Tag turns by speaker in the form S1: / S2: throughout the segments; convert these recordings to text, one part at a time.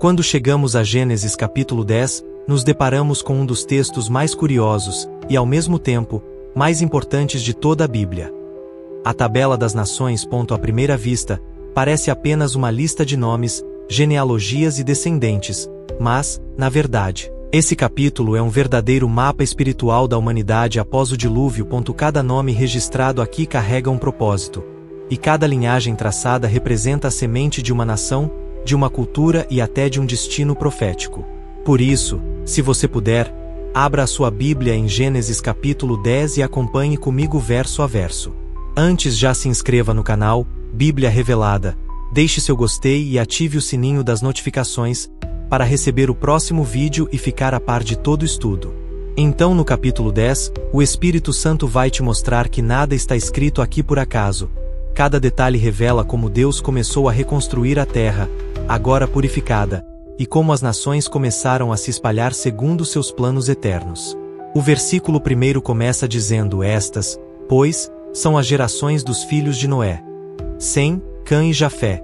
S1: Quando chegamos a Gênesis capítulo 10, nos deparamos com um dos textos mais curiosos, e ao mesmo tempo, mais importantes de toda a Bíblia. A tabela das nações, à primeira vista, parece apenas uma lista de nomes, genealogias e descendentes, mas, na verdade, esse capítulo é um verdadeiro mapa espiritual da humanidade após o dilúvio. Cada nome registrado aqui carrega um propósito, e cada linhagem traçada representa a semente de uma nação, de uma cultura e até de um destino profético. Por isso, se você puder, abra a sua Bíblia em Gênesis capítulo 10 e acompanhe comigo verso a verso. Antes, já se inscreva no canal Bíblia Revelada, deixe seu gostei e ative o sininho das notificações para receber o próximo vídeo e ficar a par de todo o estudo. Então, no capítulo 10, o Espírito Santo vai te mostrar que nada está escrito aqui por acaso. Cada detalhe revela como Deus começou a reconstruir a terra, agora purificada, e como as nações começaram a se espalhar segundo seus planos eternos. O versículo 1 começa dizendo: estas, pois, são as gerações dos filhos de Noé, Sem, Cã e Jafé,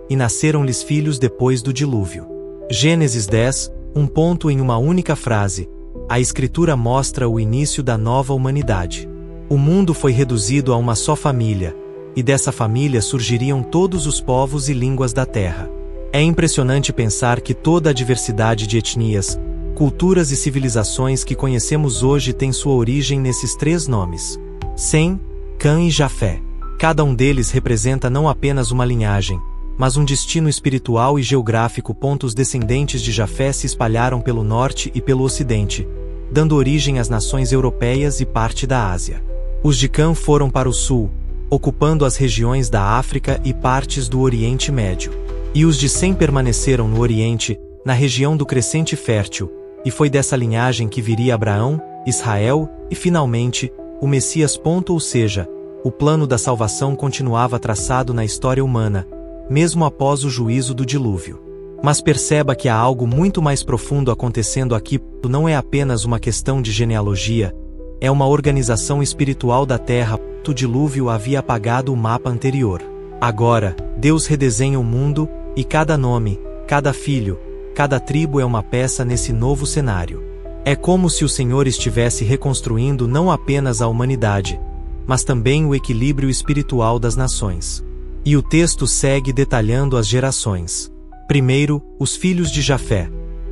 S1: e nasceram-lhes filhos depois do dilúvio. Gênesis 10, um ponto em uma única frase. A Escritura mostra o início da nova humanidade. O mundo foi reduzido a uma só família, e dessa família surgiriam todos os povos e línguas da terra. É impressionante pensar que toda a diversidade de etnias, culturas e civilizações que conhecemos hoje tem sua origem nesses três nomes: Sem, Cã e Jafé. Cada um deles representa não apenas uma linhagem, mas um destino espiritual e geográfico. Os descendentes de Jafé se espalharam pelo norte e pelo ocidente, dando origem às nações europeias e parte da Ásia. Os de Cã foram para o sul, ocupando as regiões da África e partes do Oriente Médio. E os de Sem permaneceram no Oriente, na região do Crescente Fértil, e foi dessa linhagem que viria Abraão, Israel, e finalmente, o Messias. Ou seja, o plano da salvação continuava traçado na história humana, mesmo após o juízo do dilúvio. Mas perceba que há algo muito mais profundo acontecendo aqui. Não é apenas uma questão de genealogia, é uma organização espiritual da terra. O dilúvio havia apagado o mapa anterior. Agora, Deus redesenha o mundo, e cada nome, cada filho, cada tribo é uma peça nesse novo cenário. É como se o Senhor estivesse reconstruindo não apenas a humanidade, mas também o equilíbrio espiritual das nações. E o texto segue detalhando as gerações. Primeiro, os filhos de Jafé: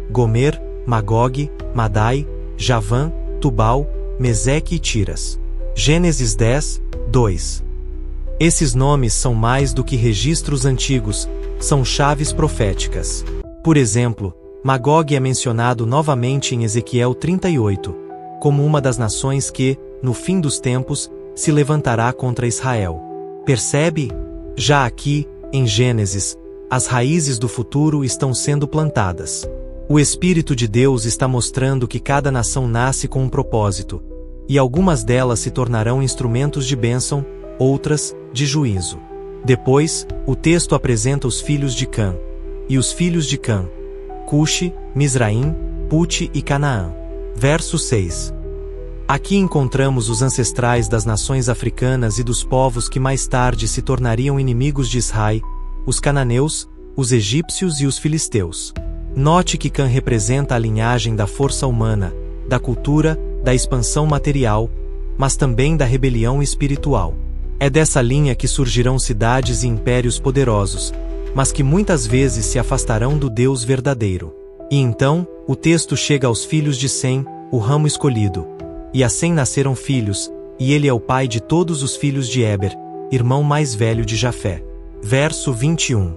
S1: Gomer, Magog, Madai, Javã, Tubal, Meseque e Tiras. Gênesis 10, 2. Esses nomes são mais do que registros antigos, são chaves proféticas. Por exemplo, Magog é mencionado novamente em Ezequiel 38, como uma das nações que, no fim dos tempos, se levantará contra Israel. Percebe? Já aqui, em Gênesis, as raízes do futuro estão sendo plantadas. O Espírito de Deus está mostrando que cada nação nasce com um propósito, e algumas delas se tornarão instrumentos de bênção, outras, de juízo. Depois, o texto apresenta os filhos de Cã. E os filhos de Cã: Cuxi, Misraim, Puti e Canaã. Verso 6. Aqui encontramos os ancestrais das nações africanas e dos povos que mais tarde se tornariam inimigos de Israel, os cananeus, os egípcios e os filisteus. Note que Cã representa a linhagem da força humana, da cultura, da expansão material, mas também da rebelião espiritual. É dessa linha que surgirão cidades e impérios poderosos, mas que muitas vezes se afastarão do Deus verdadeiro. E então, o texto chega aos filhos de Sem, o ramo escolhido. E a Sem nasceram filhos, e ele é o pai de todos os filhos de Éber, irmão mais velho de Jafé. Verso 21.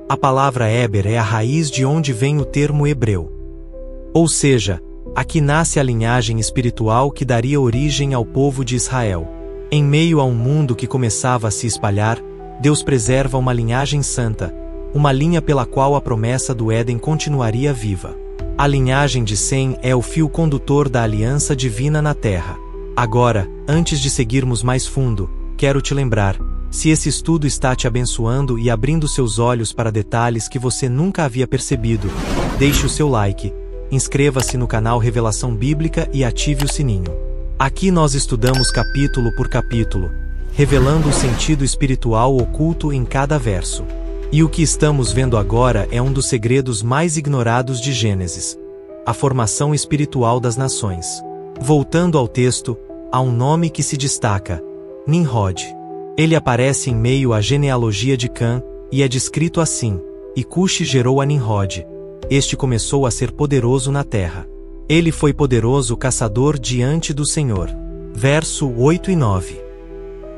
S1: A palavra Éber é a raiz de onde vem o termo hebreu. Ou seja, aqui nasce a linhagem espiritual que daria origem ao povo de Israel. Em meio a um mundo que começava a se espalhar, Deus preserva uma linhagem santa, uma linha pela qual a promessa do Éden continuaria viva. A linhagem de Sem é o fio condutor da aliança divina na terra. Agora, antes de seguirmos mais fundo, quero te lembrar: se esse estudo está te abençoando e abrindo seus olhos para detalhes que você nunca havia percebido, deixe o seu like, inscreva-se no canal Revelação Bíblica e ative o sininho. Aqui nós estudamos capítulo por capítulo, revelando o sentido espiritual oculto em cada verso. E o que estamos vendo agora é um dos segredos mais ignorados de Gênesis: a formação espiritual das nações. Voltando ao texto, há um nome que se destaca: Nimrod. Ele aparece em meio à genealogia de Cã, e é descrito assim: e Cuxi gerou a Nimrod. Este começou a ser poderoso na terra. Ele foi poderoso caçador diante do Senhor. Verso 8 e 9.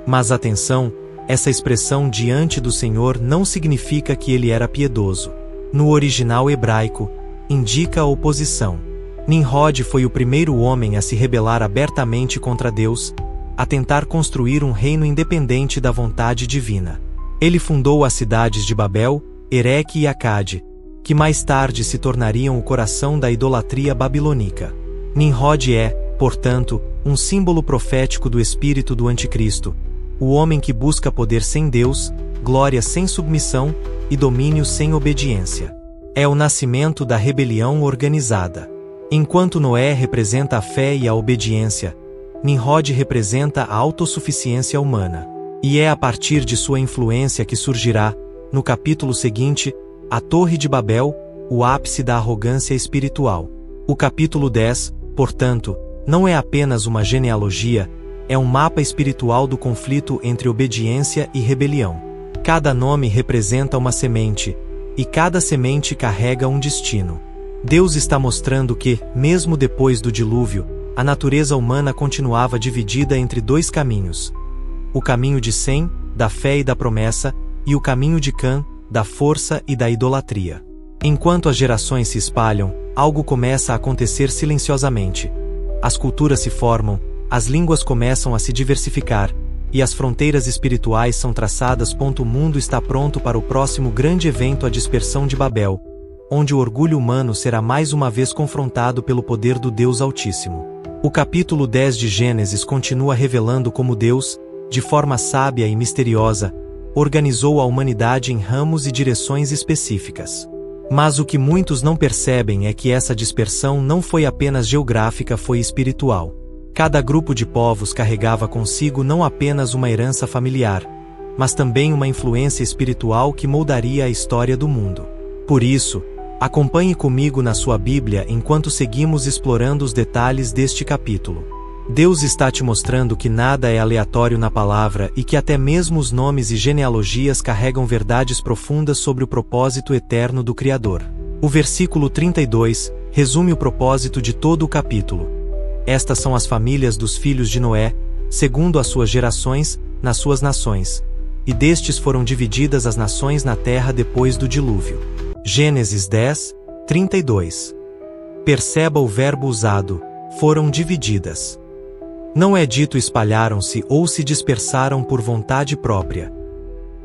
S1: Mas atenção, essa expressão diante do Senhor não significa que ele era piedoso. No original hebraico, indica a oposição. Nimrod foi o primeiro homem a se rebelar abertamente contra Deus, a tentar construir um reino independente da vontade divina. Ele fundou as cidades de Babel, Ereque e Acade, que mais tarde se tornariam o coração da idolatria babilônica. Nimrod é, portanto, um símbolo profético do espírito do anticristo, o homem que busca poder sem Deus, glória sem submissão e domínio sem obediência. É o nascimento da rebelião organizada. Enquanto Noé representa a fé e a obediência, Nimrod representa a autossuficiência humana. E é a partir de sua influência que surgirá, no capítulo seguinte, a Torre de Babel, o ápice da arrogância espiritual. O capítulo 10, portanto, não é apenas uma genealogia, é um mapa espiritual do conflito entre obediência e rebelião. Cada nome representa uma semente, e cada semente carrega um destino. Deus está mostrando que, mesmo depois do dilúvio, a natureza humana continuava dividida entre dois caminhos: o caminho de Sem, da fé e da promessa, e o caminho de Cã, da força e da idolatria. Enquanto as gerações se espalham, algo começa a acontecer silenciosamente. As culturas se formam, as línguas começam a se diversificar, e as fronteiras espirituais são traçadas. O mundo está pronto para o próximo grande evento, a dispersão de Babel, onde o orgulho humano será mais uma vez confrontado pelo poder do Deus Altíssimo. O capítulo 10 de Gênesis continua revelando como Deus, de forma sábia e misteriosa, organizou a humanidade em ramos e direções específicas. Mas o que muitos não percebem é que essa dispersão não foi apenas geográfica, foi espiritual. Cada grupo de povos carregava consigo não apenas uma herança familiar, mas também uma influência espiritual que moldaria a história do mundo. Por isso, acompanhe comigo na sua Bíblia enquanto seguimos explorando os detalhes deste capítulo. Deus está te mostrando que nada é aleatório na palavra e que até mesmo os nomes e genealogias carregam verdades profundas sobre o propósito eterno do Criador. O versículo 32 resume o propósito de todo o capítulo. Estas são as famílias dos filhos de Noé, segundo as suas gerações, nas suas nações. E destes foram divididas as nações na terra depois do dilúvio. Gênesis 10, 32. Perceba o verbo usado: foram divididas. Não é dito espalharam-se ou se dispersaram por vontade própria.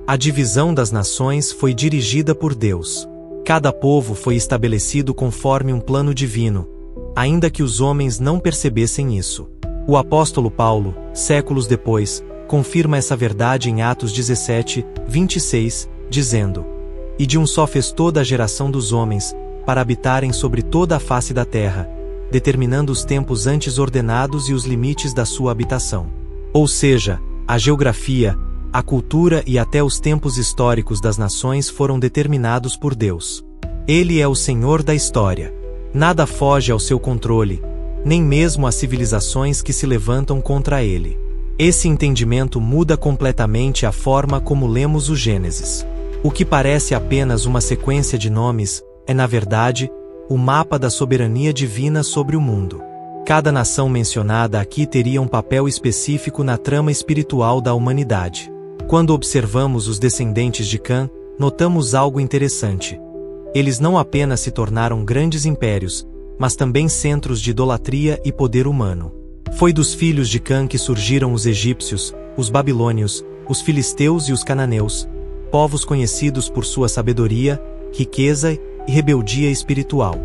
S1: A divisão das nações foi dirigida por Deus. Cada povo foi estabelecido conforme um plano divino, ainda que os homens não percebessem isso. O apóstolo Paulo, séculos depois, confirma essa verdade em Atos 17, 26, dizendo: e de um só fez toda a geração dos homens, para habitarem sobre toda a face da terra, determinando os tempos antes ordenados e os limites da sua habitação. Ou seja, a geografia, a cultura e até os tempos históricos das nações foram determinados por Deus. Ele é o Senhor da história. Nada foge ao seu controle, nem mesmo as civilizações que se levantam contra ele. Esse entendimento muda completamente a forma como lemos o Gênesis. O que parece apenas uma sequência de nomes é, na verdade, o mapa da soberania divina sobre o mundo. Cada nação mencionada aqui teria um papel específico na trama espiritual da humanidade. Quando observamos os descendentes de Cã, notamos algo interessante. Eles não apenas se tornaram grandes impérios, mas também centros de idolatria e poder humano. Foi dos filhos de Cã que surgiram os egípcios, os babilônios, os filisteus e os cananeus, povos conhecidos por sua sabedoria, riqueza e rebeldia espiritual.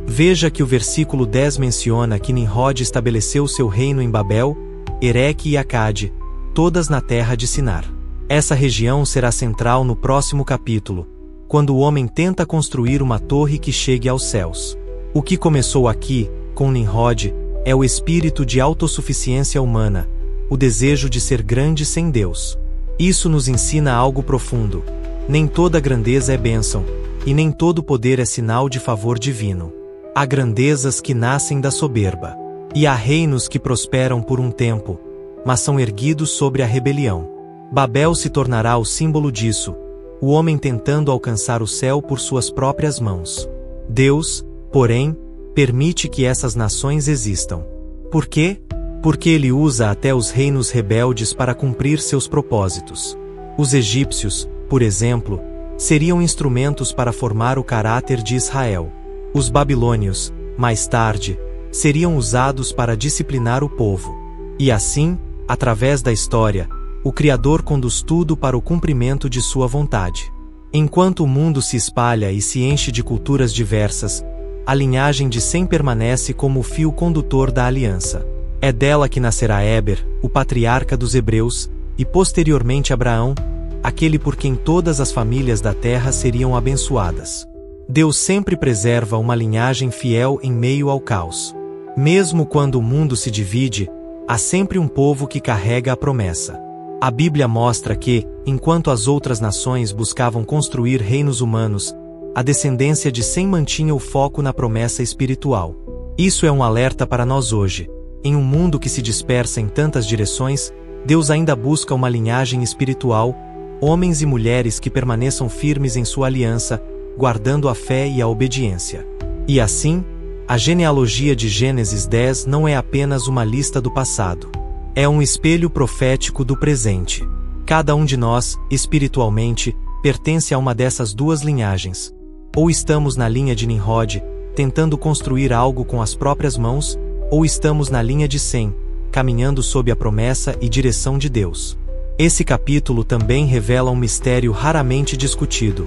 S1: Veja que o versículo 10 menciona que Nimrod estabeleceu seu reino em Babel, Ereque e Acade, todas na terra de Sinar. Essa região será central no próximo capítulo, quando o homem tenta construir uma torre que chegue aos céus. O que começou aqui, com Nimrod, é o espírito de autossuficiência humana, o desejo de ser grande sem Deus. Isso nos ensina algo profundo. Nem toda grandeza é bênção, e nem todo poder é sinal de favor divino. Há grandezas que nascem da soberba, e há reinos que prosperam por um tempo, mas são erguidos sobre a rebelião. Babel se tornará o símbolo disso, o homem tentando alcançar o céu por suas próprias mãos. Deus, porém, permite que essas nações existam. Por quê? Porque ele usa até os reinos rebeldes para cumprir seus propósitos. Os egípcios, por exemplo, seriam instrumentos para formar o caráter de Israel. Os babilônios, mais tarde, seriam usados para disciplinar o povo. E assim, através da história, o Criador conduz tudo para o cumprimento de sua vontade. Enquanto o mundo se espalha e se enche de culturas diversas, a linhagem de Sem permanece como o fio condutor da aliança. É dela que nascerá Éber, o patriarca dos hebreus, e posteriormente Abraão, aquele por quem todas as famílias da terra seriam abençoadas. Deus sempre preserva uma linhagem fiel em meio ao caos. Mesmo quando o mundo se divide, há sempre um povo que carrega a promessa. A Bíblia mostra que, enquanto as outras nações buscavam construir reinos humanos, a descendência de Sem mantinha o foco na promessa espiritual. Isso é um alerta para nós hoje. Em um mundo que se dispersa em tantas direções, Deus ainda busca uma linhagem espiritual, homens e mulheres que permaneçam firmes em sua aliança, guardando a fé e a obediência. E assim, a genealogia de Gênesis 10 não é apenas uma lista do passado. É um espelho profético do presente. Cada um de nós, espiritualmente, pertence a uma dessas duas linhagens. Ou estamos na linha de Nimrod, tentando construir algo com as próprias mãos, ou estamos na linha de Sem, caminhando sob a promessa e direção de Deus. Esse capítulo também revela um mistério raramente discutido.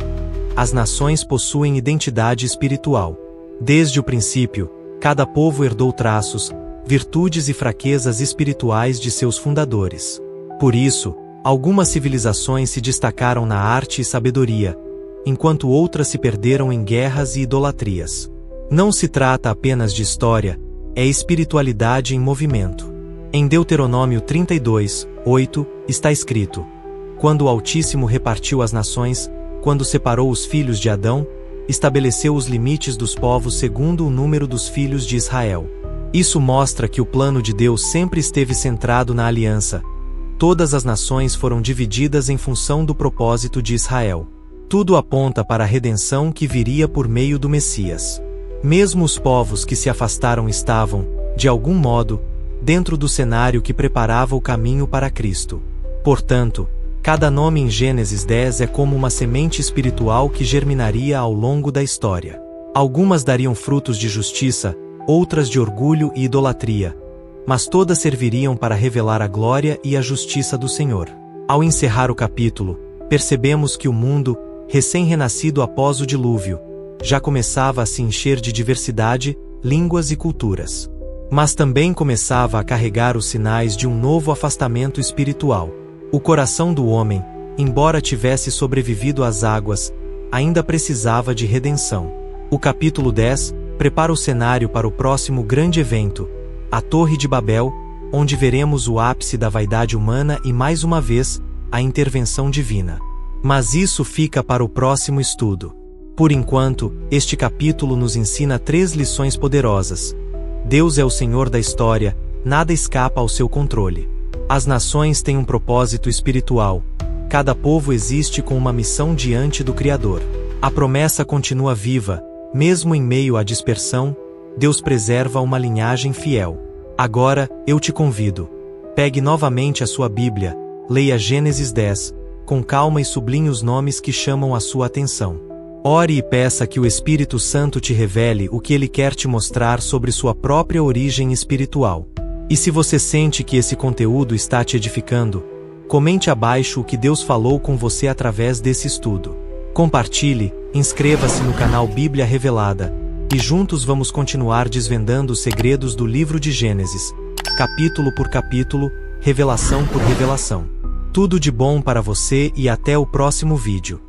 S1: As nações possuem identidade espiritual. Desde o princípio, cada povo herdou traços, virtudes e fraquezas espirituais de seus fundadores. Por isso, algumas civilizações se destacaram na arte e sabedoria, enquanto outras se perderam em guerras e idolatrias. Não se trata apenas de história, é espiritualidade em movimento. Em Deuteronômio 32, 8, está escrito: Quando o Altíssimo repartiu as nações, quando separou os filhos de Adão, estabeleceu os limites dos povos segundo o número dos filhos de Israel. Isso mostra que o plano de Deus sempre esteve centrado na aliança. Todas as nações foram divididas em função do propósito de Israel. Tudo aponta para a redenção que viria por meio do Messias. Mesmo os povos que se afastaram estavam, de algum modo, dentro do cenário que preparava o caminho para Cristo. Portanto, cada nome em Gênesis 10 é como uma semente espiritual que germinaria ao longo da história. Algumas dariam frutos de justiça, outras de orgulho e idolatria, mas todas serviriam para revelar a glória e a justiça do Senhor. Ao encerrar o capítulo, percebemos que o mundo, recém-renascido após o dilúvio, já começava a se encher de diversidade, línguas e culturas. Mas também começava a carregar os sinais de um novo afastamento espiritual. O coração do homem, embora tivesse sobrevivido às águas, ainda precisava de redenção. O capítulo 10 prepara o cenário para o próximo grande evento, a Torre de Babel, onde veremos o ápice da vaidade humana e, mais uma vez, a intervenção divina. Mas isso fica para o próximo estudo. Por enquanto, este capítulo nos ensina 3 lições poderosas. Deus é o Senhor da história, nada escapa ao seu controle. As nações têm um propósito espiritual. Cada povo existe com uma missão diante do Criador. A promessa continua viva, mesmo em meio à dispersão, Deus preserva uma linhagem fiel. Agora, eu te convido. Pegue novamente a sua Bíblia, leia Gênesis 10, com calma e sublinhe os nomes que chamam a sua atenção. Ore e peça que o Espírito Santo te revele o que ele quer te mostrar sobre sua própria origem espiritual. E se você sente que esse conteúdo está te edificando, comente abaixo o que Deus falou com você através desse estudo. Compartilhe, inscreva-se no canal Bíblia Revelada, e juntos vamos continuar desvendando os segredos do livro de Gênesis, capítulo por capítulo, revelação por revelação. Tudo de bom para você e até o próximo vídeo.